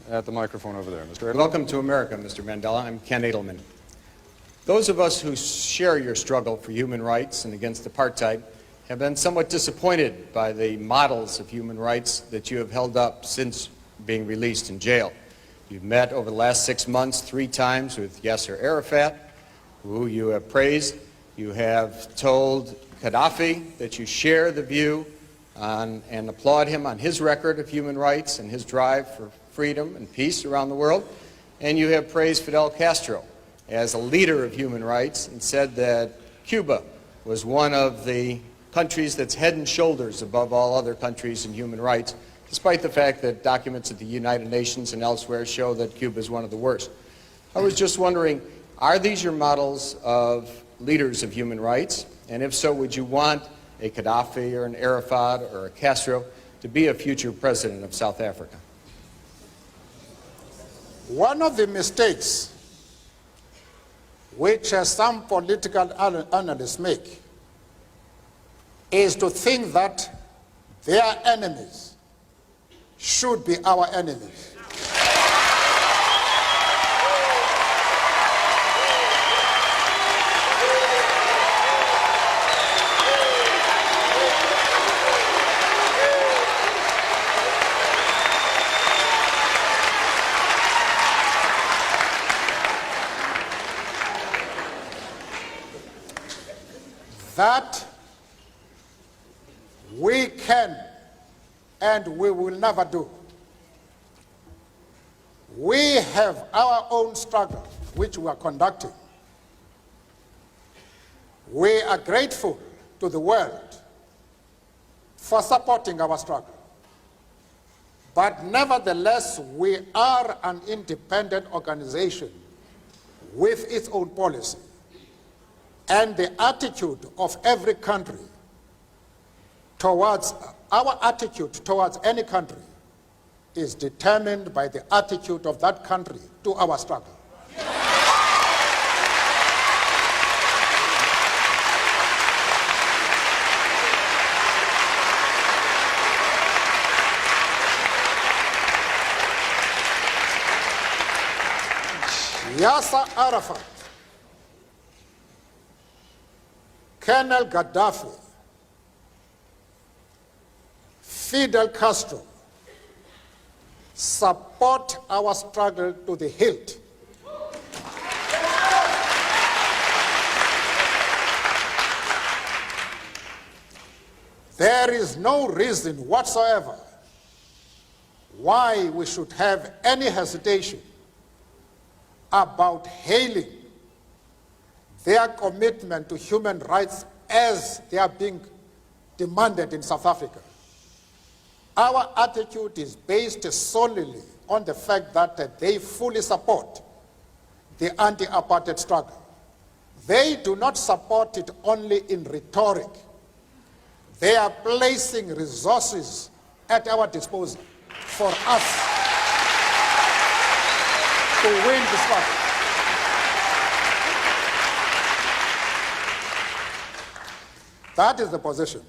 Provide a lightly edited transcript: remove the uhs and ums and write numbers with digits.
At the microphone over there, Mr. Edelman. Welcome to America, Mr. Mandela. I'm Ken Edelman. Those of us who share your struggle for human rights and against apartheid have been somewhat disappointed by the models of human rights that you have held up since being released in jail. You've met over the last 6 months 3 times with Yasser Arafat, who you have praised. You have told Gaddafi that you share the view on, and applaud him on his record of human rights and his drive for freedom and peace around the world. And you have praised Fidel Castro as a leader of human rights and said that Cuba was one of the countries that's head and shoulders above all other countries in human rights, despite the fact that documents at the United Nations and elsewhere show that Cuba is one of the worst. I was just wondering, are these your models of leaders of human rights? And if so, would you want a Gaddafi or an Arafat or a Castro to be a future president of South Africa? One of the mistakes which some political analysts make is to think that their enemies should be our enemies. That we can and we will never do. We have our own struggle which we are conducting. We are grateful to the world for supporting our struggle. But nevertheless, we are an independent organization with its own policy. And the attitude of every country towards, our attitude towards any country is determined by the attitude of that country to our struggle. Yasser Arafat, Colonel Gaddafi, Fidel Castro support our struggle to the hilt. There is no reason whatsoever why we should have any hesitation about hailing their commitment to human rights as they are being demanded in South Africa. Our attitude is based solely on the fact that they fully support the anti-apartheid struggle. They do not support it only in rhetoric. They are placing resources at our disposal for us to win the struggle. That is the position.